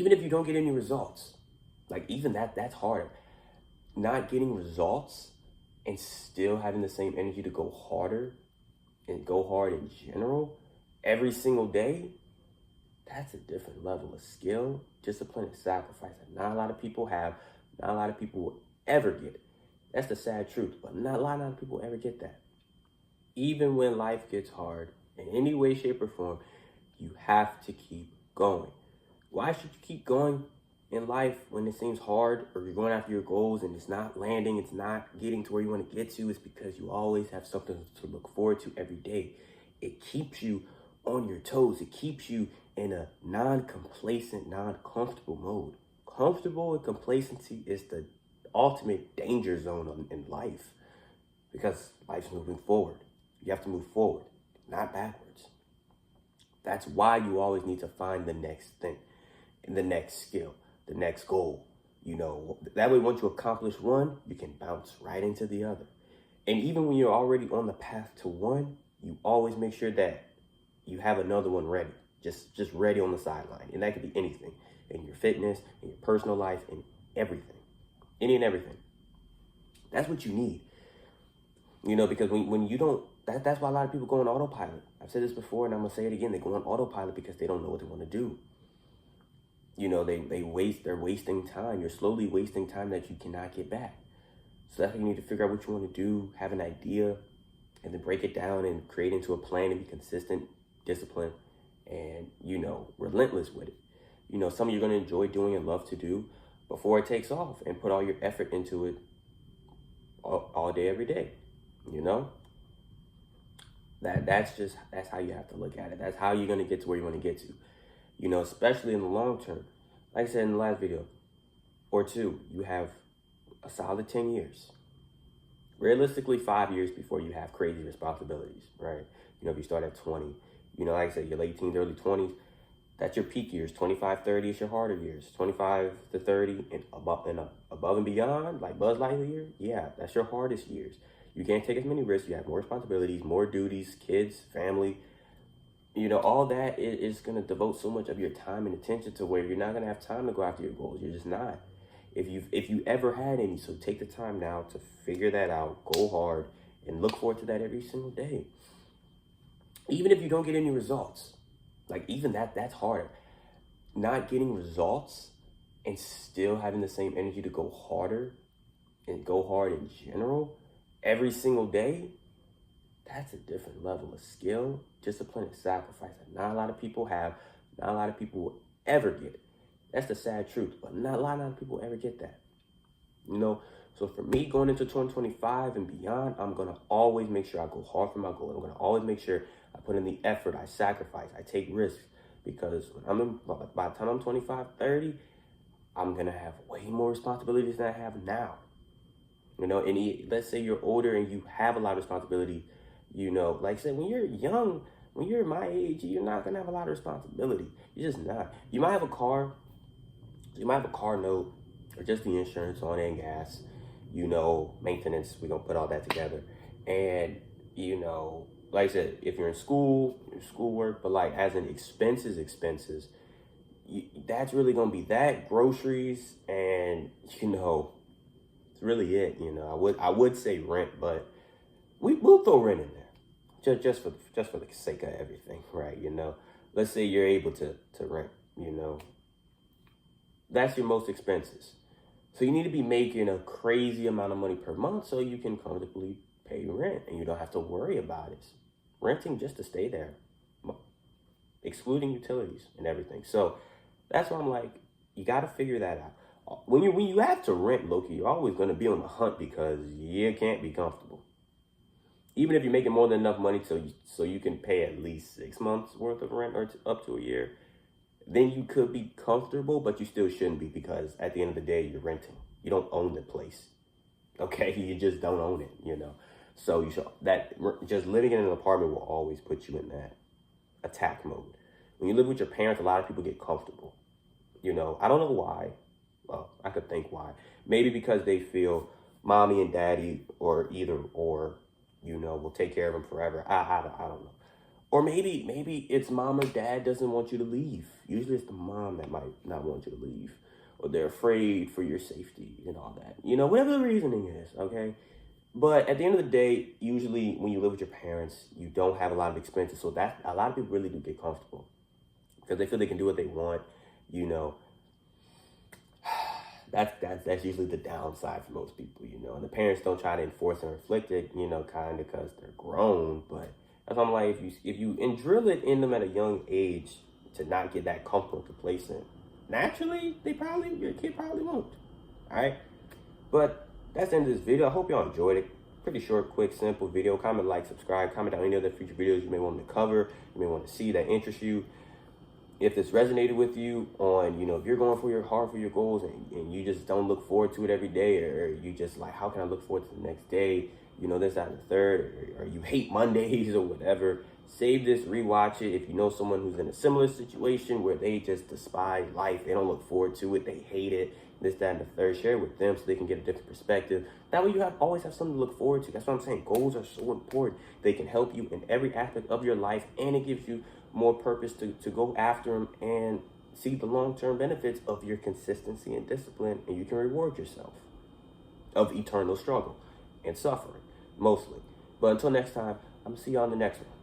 Even if you don't get any results, like even that's hard. Not getting results and still having the same energy to go harder and go hard in general every single day, that's a different level of skill, discipline, and sacrifice that not a lot of people have, not a lot of people will ever get. That's the sad truth, but not a lot of people ever get that. Even when life gets hard, in any way, shape, or form, you have to keep going. Why should you keep going in life when it seems hard or you're going after your goals and it's not landing, it's not getting to where you want to get to? It's because you always have something to look forward to every day. It keeps you on your toes. It keeps you in a non-complacent, non-comfortable mode. Comfortable and complacency is the ultimate danger zone in life because life's moving forward. You have to move forward, not backwards. That's why you always need to find the next thing, the next skill, the next goal. That way once you accomplish one, you can bounce right into the other. And even when you're already on the path to one, you always make sure that you have another one ready, just ready on the sideline. And that could be anything, in your fitness, in your personal life, in everything, any and everything. That's what you need. Because when you don't, that's why a lot of people go on autopilot. I've said this before and I'm gonna say it again. They go on autopilot because they don't know what they want to do. They're wasting time. You're slowly wasting time that you cannot get back. So that's why you need to figure out what you want to do, have an idea, and then break it down and create into a plan and be consistent, disciplined, and, relentless with it. Something you're going to enjoy doing and love to do before it takes off and put all your effort into it all day, every day. That's how you have to look at it. That's how you're going to get to where you want to get to. Especially in the long term. Like I said in the last video or two, you have a solid 10 years. Realistically, 5 years before you have crazy responsibilities, right? If you start at 20, like I said, your late teens, early 20s, that's your peak years. 25, 30 is your harder years. 25 to 30 and above and beyond, like Buzz Lightyear, yeah, that's your hardest years. You can't take as many risks. You have more responsibilities, more duties, kids, family. All that is going to devote so much of your time and attention to where you're not going to have time to go after your goals. You're just not. If you ever had any, so take the time now to figure that out, go hard, and look forward to that every single day. Even if you don't get any results, like even that's hard. Not getting results and still having the same energy to go harder and go hard in general every single day, that's a different level of skill, discipline, and sacrifice that not a lot of people have, not a lot of people will ever get. That's the sad truth, but not a lot of people ever get that. So for me, going into 2025 and beyond, I'm going to always make sure I go hard for my goal. I'm going to always make sure I put in the effort, I sacrifice, I take risks. Because by the time I'm 25, 30, I'm going to have way more responsibilities than I have now. Let's say you're older and you have a lot of responsibility, like I said, when you're young, when you're my age, you're not going to have a lot of responsibility. You're just not. You might have a car. You might have a car note or just the insurance on it and gas, maintenance. We're going to put all that together. And, like I said, if you're in school, your schoolwork, but like as in expenses, that's really going to be that, groceries, and, it's really it. I would say rent, but we'll throw rent in there just for the sake of everything, right? Let's say you're able to rent, that's your most expenses. So you need to be making a crazy amount of money per month so you can comfortably pay rent and you don't have to worry about it. Renting just to stay there, excluding utilities and everything. So that's why I'm like, you got to figure that out. When you have to rent, Loki, you're always going to be on the hunt because you can't be comfortable. Even if you're making more than enough money so you can pay at least 6 months worth of rent or up to a year, then you could be comfortable, but you still shouldn't be because at the end of the day, you're renting. You don't own the place. Okay, you just don't own it, So just living in an apartment will always put you in that attack mode. When you live with your parents, a lot of people get comfortable. I don't know why. Well, I could think why. Maybe because they feel mommy and daddy or either or, will take care of them forever. I don't know. Or maybe it's mom or dad doesn't want you to leave. Usually it's the mom that might not want you to leave. Or they're afraid for your safety and all that. You know, whatever the reasoning is, okay? But at the end of the day, usually when you live with your parents, you don't have a lot of expenses. So that a lot of people really do get comfortable because they feel they can do what they want. You know, that's usually the downside for most people. You know, and the parents don't try to enforce and inflict it. You know, kind of because they're grown. But that's why I'm like, if you and drill it in them at a young age to not get that comfortable and complacent, naturally your kid probably won't. All right, but that's the end of this video. I hope y'all enjoyed it. Pretty short, quick, simple video. Comment, like, subscribe. Comment down any other future videos you may want me to cover, you may want to see that interest you. If this resonated with you on, you know, if you're going for your hard for your goals and you just don't look forward to it every day, or you just like, how can I look forward to the next day? You know, this, that, and the third, or you hate Mondays or whatever. Save this, rewatch it. If you know someone who's in a similar situation where they just despise life, they don't look forward to it, they hate it, this, that, and the third, share it with them so they can get a different perspective. That way you always have something to look forward to. That's what I'm saying. Goals are so important. They can help you in every aspect of your life, and it gives you more purpose to go after them and see the long-term benefits of your consistency and discipline, and you can reward yourself of eternal struggle and suffering, mostly. But until next time, I'm going to see y'all in the next one.